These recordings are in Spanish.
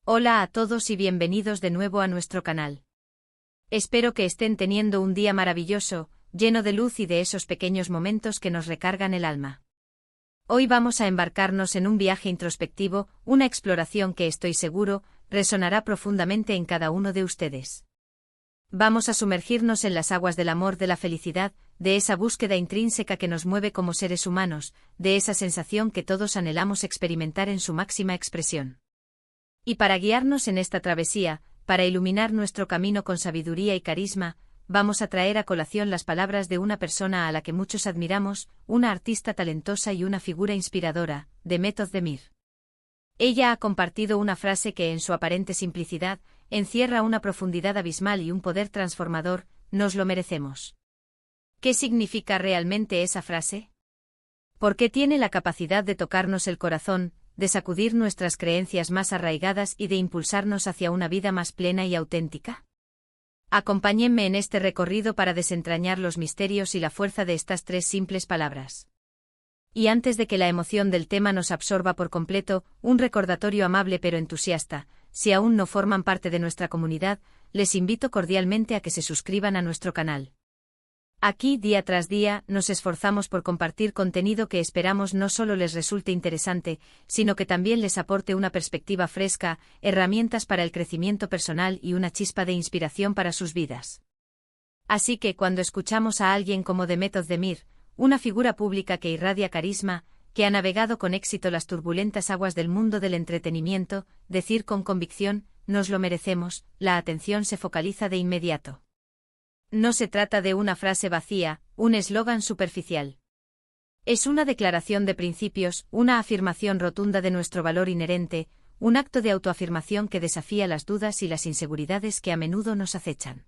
Hola a todos y bienvenidos de nuevo a nuestro canal. Espero que estén teniendo un día maravilloso, lleno de luz y de esos pequeños momentos que nos recargan el alma. Hoy vamos a embarcarnos en un viaje introspectivo, una exploración que estoy seguro, resonará profundamente en cada uno de ustedes. Vamos a sumergirnos en las aguas del amor, de la felicidad, de esa búsqueda intrínseca que nos mueve como seres humanos, de esa sensación que todos anhelamos experimentar en su máxima expresión. Y para guiarnos en esta travesía, para iluminar nuestro camino con sabiduría y carisma, vamos a traer a colación las palabras de una persona a la que muchos admiramos, una artista talentosa y una figura inspiradora, Demet Özdemir. Ella ha compartido una frase que en su aparente simplicidad, encierra una profundidad abismal y un poder transformador: nos lo merecemos. ¿Qué significa realmente esa frase? ¿Por qué tiene la capacidad de tocarnos el corazón, de sacudir nuestras creencias más arraigadas y de impulsarnos hacia una vida más plena y auténtica? Acompáñenme en este recorrido para desentrañar los misterios y la fuerza de estas tres simples palabras. Y antes de que la emoción del tema nos absorba por completo, un recordatorio amable pero entusiasta: si aún no forman parte de nuestra comunidad, les invito cordialmente a que se suscriban a nuestro canal. Aquí, día tras día, nos esforzamos por compartir contenido que esperamos no solo les resulte interesante, sino que también les aporte una perspectiva fresca, herramientas para el crecimiento personal y una chispa de inspiración para sus vidas. Así que cuando escuchamos a alguien como Demet Özdemir, una figura pública que irradia carisma, que ha navegado con éxito las turbulentas aguas del mundo del entretenimiento, decir con convicción, nos lo merecemos, la atención se focaliza de inmediato. No se trata de una frase vacía, un eslogan superficial. Es una declaración de principios, una afirmación rotunda de nuestro valor inherente, un acto de autoafirmación que desafía las dudas y las inseguridades que a menudo nos acechan.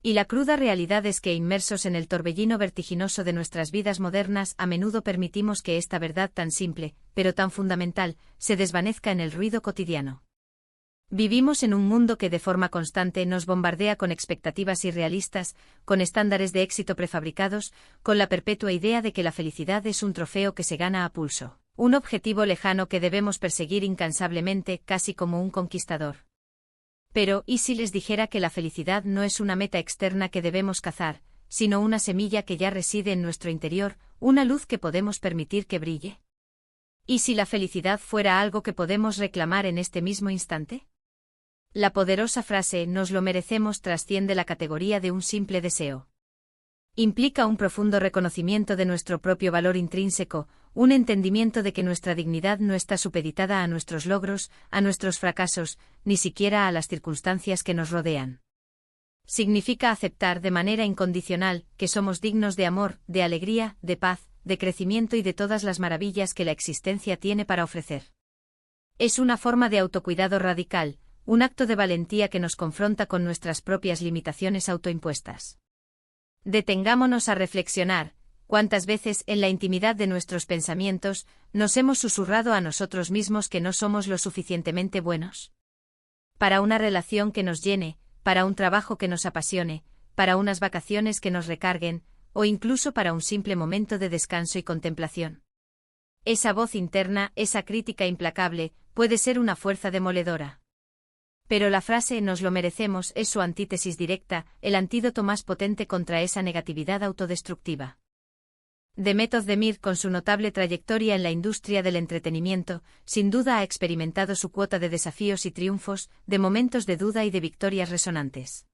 Y la cruda realidad es que, inmersos en el torbellino vertiginoso de nuestras vidas modernas, a menudo permitimos que esta verdad tan simple, pero tan fundamental, se desvanezca en el ruido cotidiano. Vivimos en un mundo que de forma constante nos bombardea con expectativas irrealistas, con estándares de éxito prefabricados, con la perpetua idea de que la felicidad es un trofeo que se gana a pulso, un objetivo lejano que debemos perseguir incansablemente, casi como un conquistador. Pero, ¿y si les dijera que la felicidad no es una meta externa que debemos cazar, sino una semilla que ya reside en nuestro interior, una luz que podemos permitir que brille? ¿Y si la felicidad fuera algo que podemos reclamar en este mismo instante? La poderosa frase «nos lo merecemos» trasciende la categoría de un simple deseo. Implica un profundo reconocimiento de nuestro propio valor intrínseco, un entendimiento de que nuestra dignidad no está supeditada a nuestros logros, a nuestros fracasos, ni siquiera a las circunstancias que nos rodean. Significa aceptar de manera incondicional que somos dignos de amor, de alegría, de paz, de crecimiento y de todas las maravillas que la existencia tiene para ofrecer. Es una forma de autocuidado radical, un acto de valentía que nos confronta con nuestras propias limitaciones autoimpuestas. Detengámonos a reflexionar: ¿cuántas veces, en la intimidad de nuestros pensamientos, nos hemos susurrado a nosotros mismos que no somos lo suficientemente buenos? Para una relación que nos llene, para un trabajo que nos apasione, para unas vacaciones que nos recarguen, o incluso para un simple momento de descanso y contemplación. Esa voz interna, esa crítica implacable, puede ser una fuerza demoledora. Pero la frase «nos lo merecemos» es su antítesis directa, el antídoto más potente contra esa negatividad autodestructiva. Demet Özdemir, con su notable trayectoria en la industria del entretenimiento, sin duda ha experimentado su cuota de desafíos y triunfos, de momentos de duda y de victorias resonantes.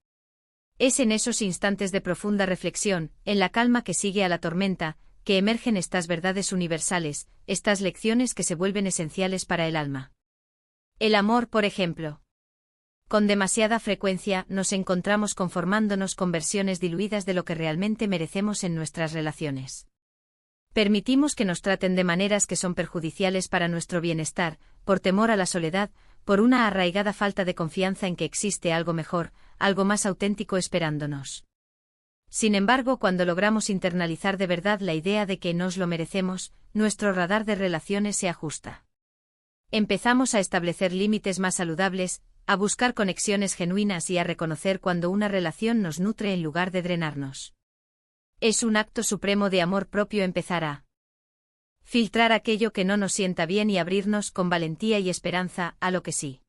Es en esos instantes de profunda reflexión, en la calma que sigue a la tormenta, que emergen estas verdades universales, estas lecciones que se vuelven esenciales para el alma. El amor, por ejemplo. Con demasiada frecuencia nos encontramos conformándonos con versiones diluidas de lo que realmente merecemos en nuestras relaciones. Permitimos que nos traten de maneras que son perjudiciales para nuestro bienestar, por temor a la soledad, por una arraigada falta de confianza en que existe algo mejor, algo más auténtico esperándonos. Sin embargo, cuando logramos internalizar de verdad la idea de que nos lo merecemos, nuestro radar de relaciones se ajusta. Empezamos a establecer límites más saludables, a buscar conexiones genuinas y a reconocer cuando una relación nos nutre en lugar de drenarnos. Es un acto supremo de amor propio empezar a filtrar aquello que no nos sienta bien y abrirnos con valentía y esperanza a lo que sí.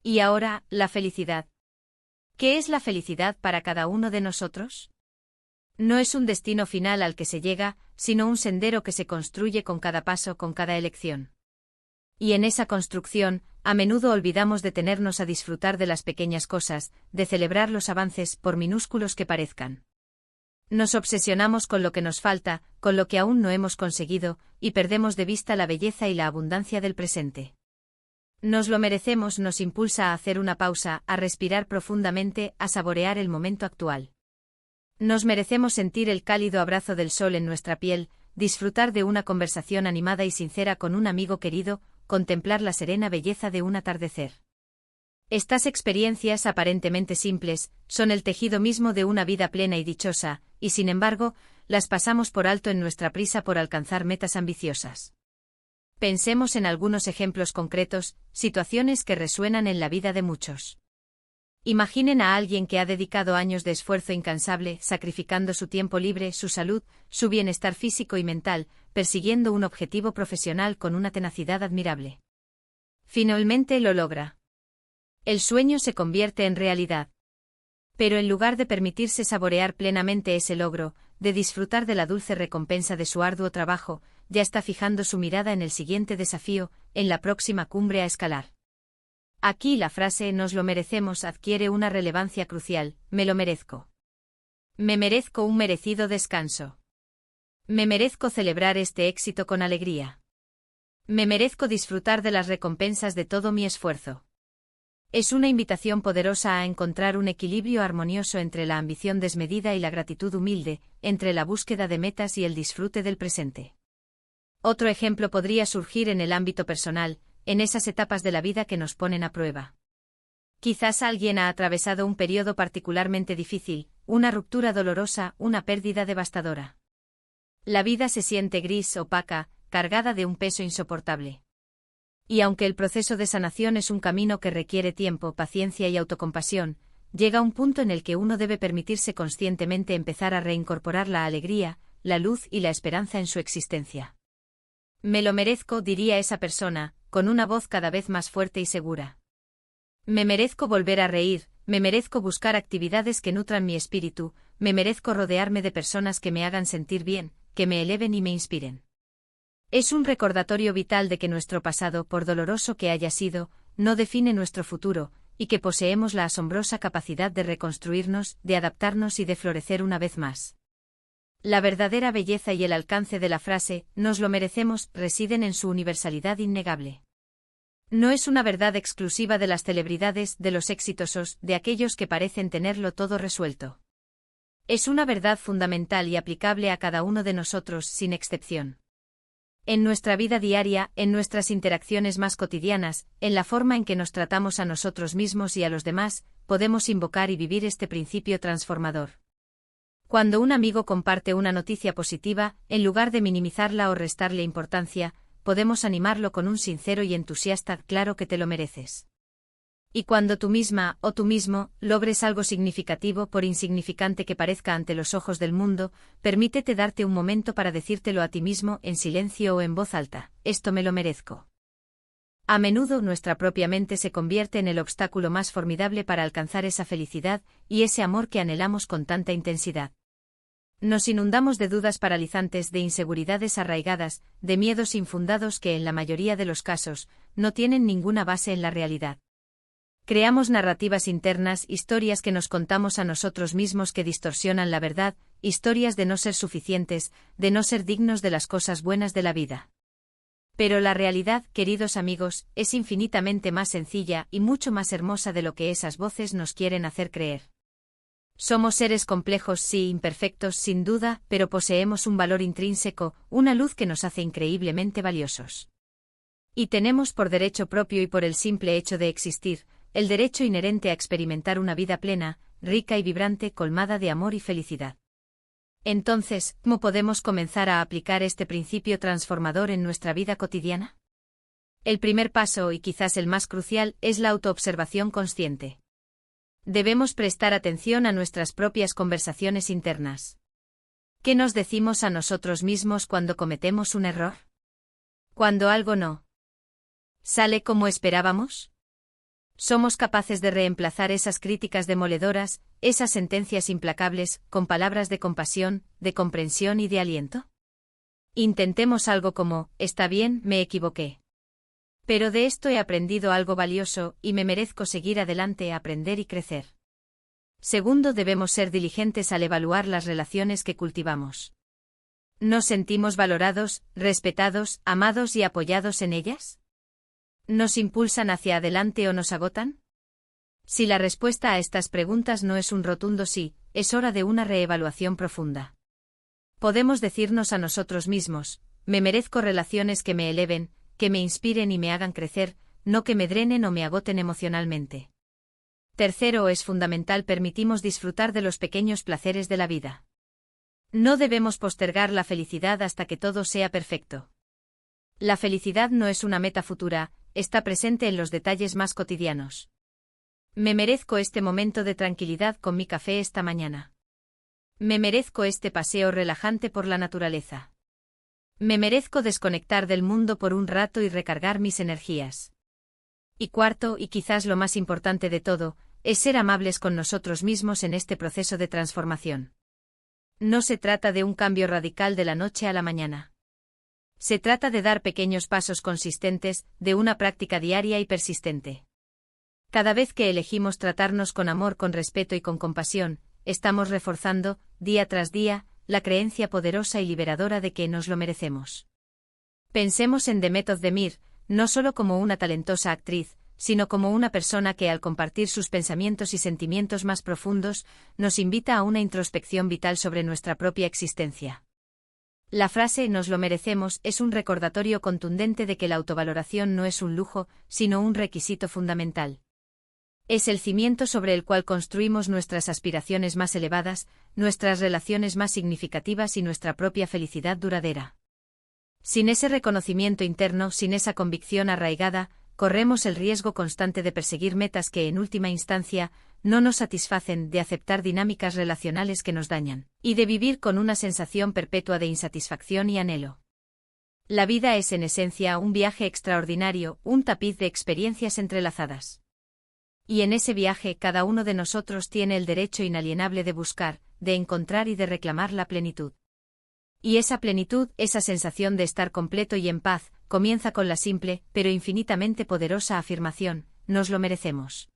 Y ahora, la felicidad. ¿Qué es la felicidad para cada uno de nosotros? No es un destino final al que se llega, sino un sendero que se construye con cada paso, con cada elección. Y en esa construcción, a menudo olvidamos detenernos a disfrutar de las pequeñas cosas, de celebrar los avances, por minúsculos que parezcan. Nos obsesionamos con lo que nos falta, con lo que aún no hemos conseguido, y perdemos de vista la belleza y la abundancia del presente. Nos lo merecemos nos impulsa a hacer una pausa, a respirar profundamente, a saborear el momento actual. Nos merecemos sentir el cálido abrazo del sol en nuestra piel, disfrutar de una conversación animada y sincera con un amigo querido, contemplar la serena belleza de un atardecer. Estas experiencias aparentemente simples, son el tejido mismo de una vida plena y dichosa, y sin embargo, las pasamos por alto en nuestra prisa por alcanzar metas ambiciosas. Pensemos en algunos ejemplos concretos, situaciones que resuenan en la vida de muchos. Imaginen a alguien que ha dedicado años de esfuerzo incansable, sacrificando su tiempo libre, su salud, su bienestar físico y mental, persiguiendo un objetivo profesional con una tenacidad admirable. Finalmente lo logra. El sueño se convierte en realidad. Pero en lugar de permitirse saborear plenamente ese logro, de disfrutar de la dulce recompensa de su arduo trabajo, ya está fijando su mirada en el siguiente desafío, en la próxima cumbre a escalar. Aquí la frase «nos lo merecemos» adquiere una relevancia crucial, me lo merezco. Me merezco un merecido descanso. Me merezco celebrar este éxito con alegría. Me merezco disfrutar de las recompensas de todo mi esfuerzo. Es una invitación poderosa a encontrar un equilibrio armonioso entre la ambición desmedida y la gratitud humilde, entre la búsqueda de metas y el disfrute del presente. Otro ejemplo podría surgir en el ámbito personal, en esas etapas de la vida que nos ponen a prueba. Quizás alguien ha atravesado un periodo particularmente difícil, una ruptura dolorosa, una pérdida devastadora. La vida se siente gris, opaca, cargada de un peso insoportable. Y aunque el proceso de sanación es un camino que requiere tiempo, paciencia y autocompasión, llega un punto en el que uno debe permitirse conscientemente empezar a reincorporar la alegría, la luz y la esperanza en su existencia. Me lo merezco, diría esa persona, con una voz cada vez más fuerte y segura. Me merezco volver a reír, me merezco buscar actividades que nutran mi espíritu, me merezco rodearme de personas que me hagan sentir bien, que me eleven y me inspiren. Es un recordatorio vital de que nuestro pasado, por doloroso que haya sido, no define nuestro futuro, y que poseemos la asombrosa capacidad de reconstruirnos, de adaptarnos y de florecer una vez más. La verdadera belleza y el alcance de la frase, nos lo merecemos, residen en su universalidad innegable. No es una verdad exclusiva de las celebridades, de los exitosos, de aquellos que parecen tenerlo todo resuelto. Es una verdad fundamental y aplicable a cada uno de nosotros, sin excepción. En nuestra vida diaria, en nuestras interacciones más cotidianas, en la forma en que nos tratamos a nosotros mismos y a los demás, podemos invocar y vivir este principio transformador. Cuando un amigo comparte una noticia positiva, en lugar de minimizarla o restarle importancia, podemos animarlo con un sincero y entusiasta «claro que te lo mereces». Y cuando tú misma, o tú mismo, logres algo significativo por insignificante que parezca ante los ojos del mundo, permítete darte un momento para decírtelo a ti mismo en silencio o en voz alta, «esto me lo merezco». A menudo nuestra propia mente se convierte en el obstáculo más formidable para alcanzar esa felicidad y ese amor que anhelamos con tanta intensidad. Nos inundamos de dudas paralizantes, de inseguridades arraigadas, de miedos infundados que en la mayoría de los casos, no tienen ninguna base en la realidad. Creamos narrativas internas, historias que nos contamos a nosotros mismos que distorsionan la verdad, historias de no ser suficientes, de no ser dignos de las cosas buenas de la vida. Pero la realidad, queridos amigos, es infinitamente más sencilla y mucho más hermosa de lo que esas voces nos quieren hacer creer. Somos seres complejos, sí, imperfectos, sin duda, pero poseemos un valor intrínseco, una luz que nos hace increíblemente valiosos. Y tenemos por derecho propio y por el simple hecho de existir, el derecho inherente a experimentar una vida plena, rica y vibrante, colmada de amor y felicidad. Entonces, ¿cómo podemos comenzar a aplicar este principio transformador en nuestra vida cotidiana? El primer paso, y quizás el más crucial, es la autoobservación consciente. Debemos prestar atención a nuestras propias conversaciones internas. ¿Qué nos decimos a nosotros mismos cuando cometemos un error? ¿Cuando algo no sale como esperábamos? ¿Somos capaces de reemplazar esas críticas demoledoras, esas sentencias implacables, con palabras de compasión, de comprensión y de aliento? Intentemos algo como, está bien, me equivoqué. Pero de esto he aprendido algo valioso, y me merezco seguir adelante, aprender y crecer. Segundo, debemos ser diligentes al evaluar las relaciones que cultivamos. ¿Nos sentimos valorados, respetados, amados y apoyados en ellas? ¿Nos impulsan hacia adelante o nos agotan? Si la respuesta a estas preguntas no es un rotundo sí, es hora de una reevaluación profunda. Podemos decirnos a nosotros mismos, me merezco relaciones que me eleven, que me inspiren y me hagan crecer, no que me drenen o me agoten emocionalmente. Tercero, es fundamental permitirnos disfrutar de los pequeños placeres de la vida. No debemos postergar la felicidad hasta que todo sea perfecto. La felicidad no es una meta futura, está presente en los detalles más cotidianos. Me merezco este momento de tranquilidad con mi café esta mañana. Me merezco este paseo relajante por la naturaleza. Me merezco desconectar del mundo por un rato y recargar mis energías. Y cuarto, y quizás lo más importante de todo, es ser amables con nosotros mismos en este proceso de transformación. No se trata de un cambio radical de la noche a la mañana. Se trata de dar pequeños pasos consistentes, de una práctica diaria y persistente. Cada vez que elegimos tratarnos con amor, con respeto y con compasión, estamos reforzando, día tras día, la creencia poderosa y liberadora de que nos lo merecemos. Pensemos en Demet Özdemir, no solo como una talentosa actriz, sino como una persona que al compartir sus pensamientos y sentimientos más profundos, nos invita a una introspección vital sobre nuestra propia existencia. La frase «nos lo merecemos» es un recordatorio contundente de que la autovaloración no es un lujo, sino un requisito fundamental. Es el cimiento sobre el cual construimos nuestras aspiraciones más elevadas, nuestras relaciones más significativas y nuestra propia felicidad duradera. Sin ese reconocimiento interno, sin esa convicción arraigada, corremos el riesgo constante de perseguir metas que en última instancia no nos satisfacen, de aceptar dinámicas relacionales que nos dañan, y de vivir con una sensación perpetua de insatisfacción y anhelo. La vida es en esencia un viaje extraordinario, un tapiz de experiencias entrelazadas. Y en ese viaje cada uno de nosotros tiene el derecho inalienable de buscar, de encontrar y de reclamar la plenitud. Y esa plenitud, esa sensación de estar completo y en paz, comienza con la simple, pero infinitamente poderosa afirmación, nos lo merecemos.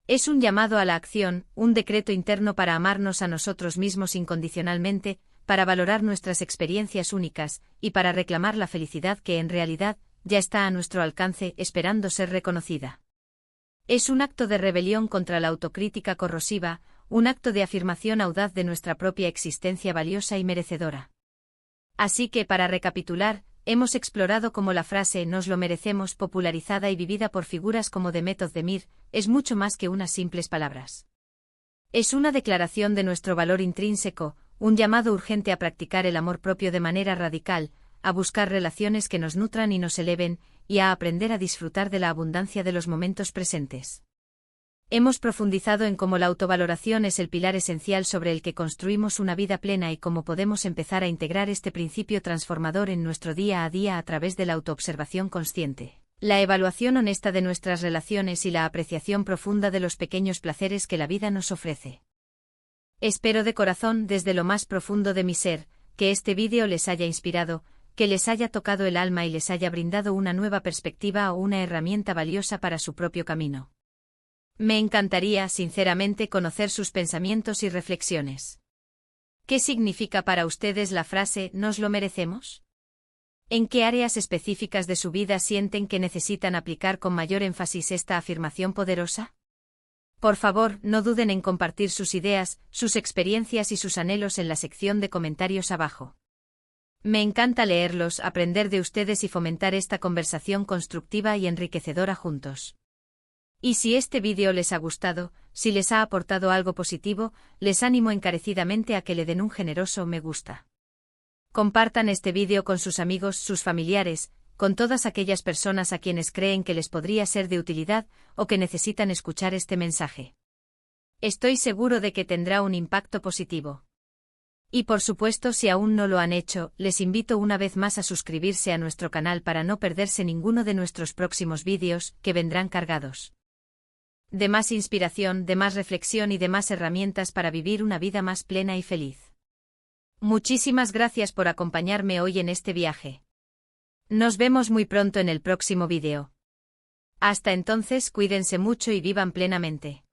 Es un llamado a la acción, un decreto interno para amarnos a nosotros mismos incondicionalmente, para valorar nuestras experiencias únicas, y para reclamar la felicidad que en realidad ya está a nuestro alcance, esperando ser reconocida. Es un acto de rebelión contra la autocrítica corrosiva, un acto de afirmación audaz de nuestra propia existencia valiosa y merecedora. Así que, para recapitular, hemos explorado cómo la frase «nos lo merecemos», popularizada y vivida por figuras como Demet Özdemir, es mucho más que unas simples palabras. Es una declaración de nuestro valor intrínseco, un llamado urgente a practicar el amor propio de manera radical, a buscar relaciones que nos nutran y nos eleven, y a aprender a disfrutar de la abundancia de los momentos presentes. Hemos profundizado en cómo la autovaloración es el pilar esencial sobre el que construimos una vida plena y cómo podemos empezar a integrar este principio transformador en nuestro día a día a través de la autoobservación consciente, la evaluación honesta de nuestras relaciones y la apreciación profunda de los pequeños placeres que la vida nos ofrece. Espero de corazón, desde lo más profundo de mi ser, que este vídeo les haya inspirado, que les haya tocado el alma y les haya brindado una nueva perspectiva o una herramienta valiosa para su propio camino. Me encantaría, sinceramente, conocer sus pensamientos y reflexiones. ¿Qué significa para ustedes la frase «nos lo merecemos»? ¿En qué áreas específicas de su vida sienten que necesitan aplicar con mayor énfasis esta afirmación poderosa? Por favor, no duden en compartir sus ideas, sus experiencias y sus anhelos en la sección de comentarios abajo. Me encanta leerlos, aprender de ustedes y fomentar esta conversación constructiva y enriquecedora juntos. Y si este vídeo les ha gustado, si les ha aportado algo positivo, les animo encarecidamente a que le den un generoso me gusta. Compartan este vídeo con sus amigos, sus familiares, con todas aquellas personas a quienes creen que les podría ser de utilidad o que necesitan escuchar este mensaje. Estoy seguro de que tendrá un impacto positivo. Y por supuesto, si aún no lo han hecho, les invito una vez más a suscribirse a nuestro canal para no perderse ninguno de nuestros próximos vídeos, que vendrán cargados de más inspiración, de más reflexión y de más herramientas para vivir una vida más plena y feliz. Muchísimas gracias por acompañarme hoy en este viaje. Nos vemos muy pronto en el próximo vídeo. Hasta entonces, cuídense mucho y vivan plenamente.